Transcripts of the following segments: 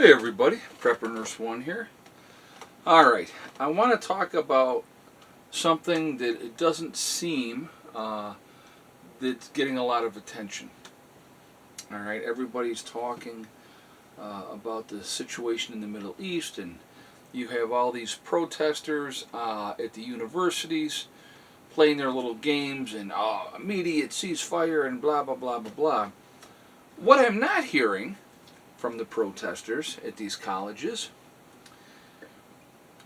Hey everybody, Prepper Nurse 1 here. Alright, I want to talk about something that it doesn't seem that's getting a lot of attention. Alright, everybody's talking about the situation in the Middle East, and you have all these protesters at the universities playing their little games and immediate ceasefire and blah blah blah blah blah. What I'm not hearing from the protesters at these colleges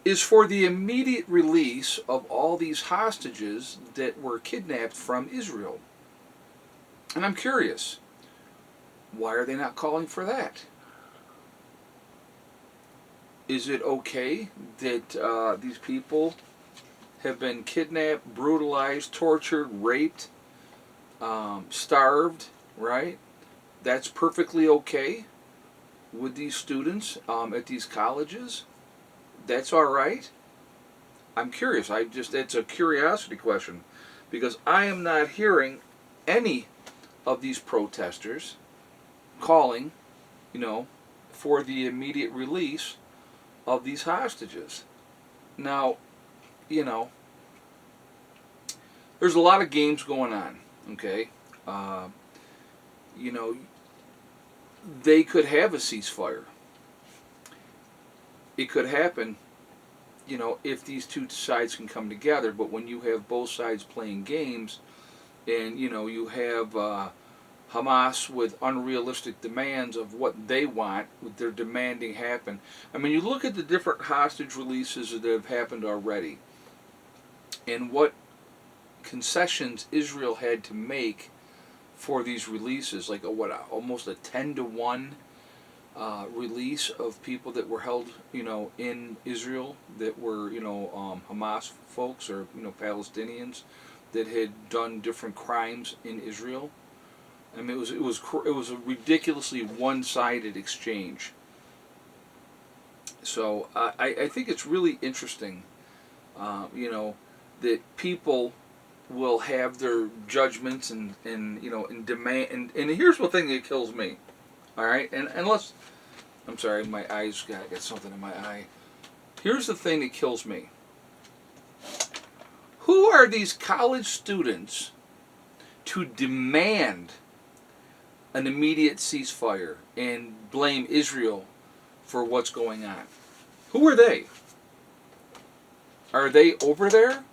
is for the immediate release of all these hostages that were kidnapped from Israel. And I'm curious, why are they not calling for that? Is it okay that these people have been kidnapped, brutalized, tortured, raped, starved, right? That's perfectly okay with these students at these colleges? That's all right? I'm curious. It's a curiosity question, because I am not hearing any of these protesters calling, for the immediate release of these hostages. Now, there's a lot of games going on, okay? They could have a ceasefire. It could happen, if these two sides can come together. But when you have both sides playing games, and you have Hamas with unrealistic demands of what they want, what they're demanding happen. I mean, you look at the different hostage releases that have happened already, and what concessions Israel had to make for these releases, like almost a 10-to-1 release of people that were held, in Israel, that were, Hamas folks, or Palestinians that had done different crimes in Israel. I mean, it was a ridiculously one-sided exchange. So I think it's really interesting, that people will have their judgments and demand, and here's the thing that kills me. All right, and unless I'm sorry, my eyes got something in my eye. Here's the thing that kills me. Who are these college students to demand an immediate ceasefire and blame Israel for what's going on? Who are they? Are they over there?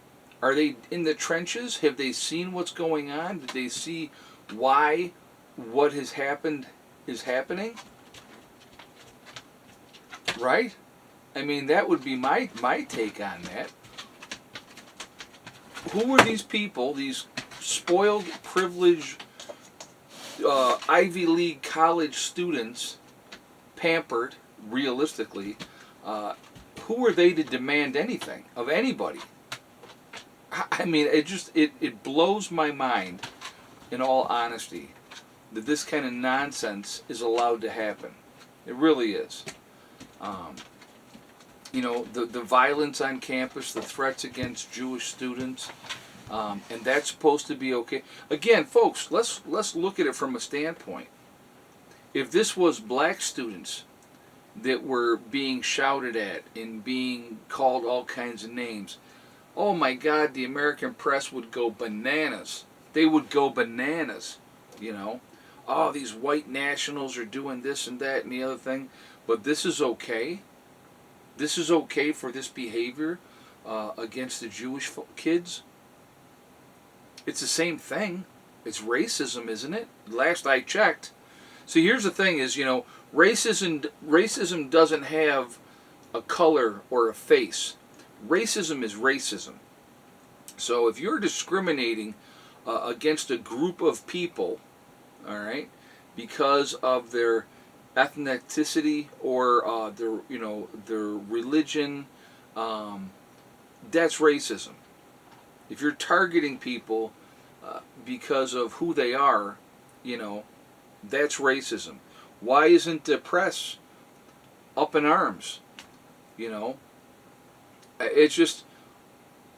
Are they in the trenches? Have they seen what's going on? Did they see why what has happened is happening? Right? I mean, that would be my take on that. Who are these people, these spoiled, privileged Ivy League college students, pampered, realistically, who are they to demand anything of anybody? I mean, it blows my mind, in all honesty, that this kind of nonsense is allowed to happen. It really is. The violence on campus, the threats against Jewish students, and that's supposed to be okay. Again, folks, let's look at it from a standpoint. If this was black students that were being shouted at and being called all kinds of names, oh my God, the American press would go bananas. They would go bananas, Oh, these white nationals are doing this and that and the other thing. But this is okay. This is okay for this behavior against the Jewish kids. It's the same thing. It's racism, isn't it? Last I checked. See, here's the thing is, racism doesn't have a color or a face. Racism is racism. So if you're discriminating against a group of people, all right, because of their ethnicity or their religion, that's racism. If you're targeting people because of who they are, that's racism. Why isn't the press up in arms? It's just,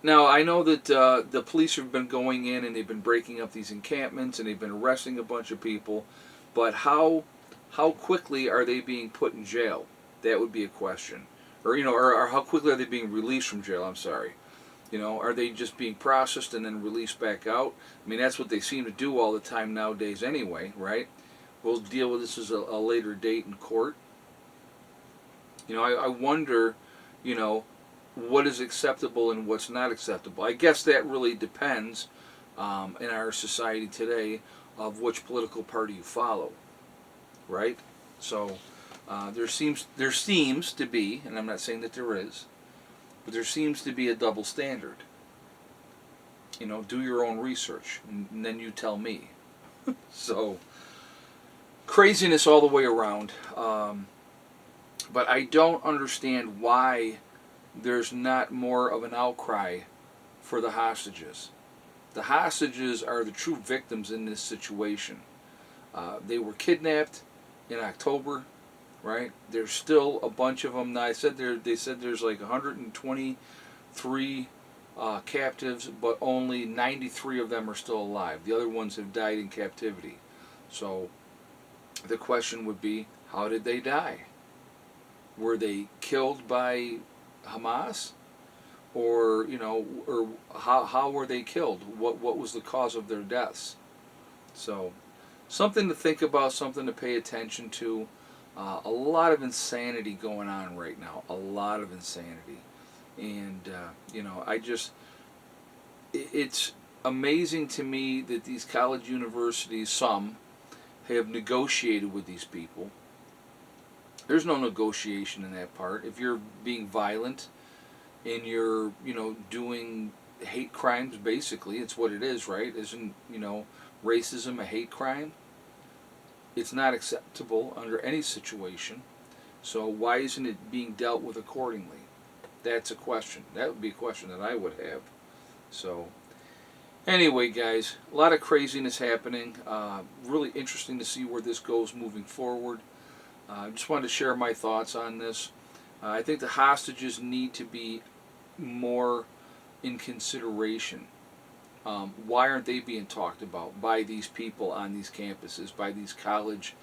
now I know that the police have been going in and they've been breaking up these encampments and they've been arresting a bunch of people, but how quickly are they being put in jail? That would be a question. Or, or how quickly are they being released from jail? I'm sorry. Are they just being processed and then released back out? I mean, that's what they seem to do all the time nowadays anyway, right? We'll deal with this as a later date in court. I wonder, what is acceptable and what's not acceptable. I guess that really depends in our society today of which political party you follow, right? So there seems to be, and I'm not saying that there is, but there seems to be a double standard. Do your own research, and then you tell me. So craziness all the way around. But I don't understand why there's not more of an outcry for the hostages. The hostages are the true victims in this situation. They were kidnapped in October, right? There's still a bunch of them. Now, they said there's like 123 captives, but only 93 of them are still alive. The other ones have died in captivity. So the question would be, how did they die? Were they killed by Hamas, or or how were they killed? What was the cause of their deaths? So, something to think about, something to pay attention to. A lot of insanity going on right now. A lot of insanity, and it's amazing to me that these college universities, some, have negotiated with these people. There's no negotiation in that part. If you're being violent and you're, doing hate crimes, basically, it's what it is, right? Isn't, racism a hate crime? It's not acceptable under any situation. So why isn't it being dealt with accordingly? That's a question. That would be a question that I would have. So anyway, guys, a lot of craziness happening. Really interesting to see where this goes moving forward. I just wanted to share my thoughts on this. I think the hostages need to be more in consideration. Why aren't they being talked about by these people on these campuses, by these college,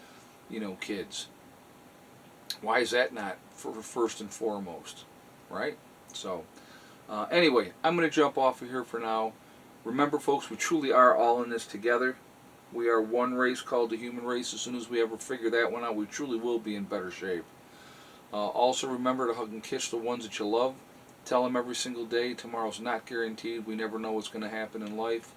kids? Why is that not for first and foremost, right? So, anyway, I'm going to jump off of here for now. Remember, folks, we truly are all in this together. We are one race called the human race. As soon as we ever figure that one out, we truly will be in better shape. Also, remember to hug and kiss the ones that you love. Tell them every single day, tomorrow's not guaranteed. We never know what's going to happen in life.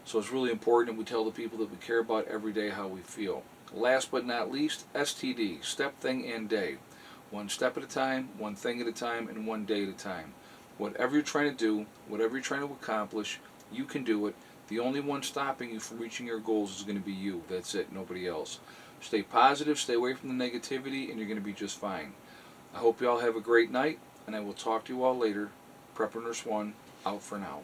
So it's really important that we tell the people that we care about every day how we feel. Last but not least, STD, step, thing, and day. One step at a time, one thing at a time, and one day at a time. Whatever you're trying to do, whatever you're trying to accomplish, you can do it. The only one stopping you from reaching your goals is going to be you. That's it, nobody else. Stay positive, stay away from the negativity, and you're going to be just fine. I hope you all have a great night, and I will talk to you all later. Prepper Nurse 1, out for now.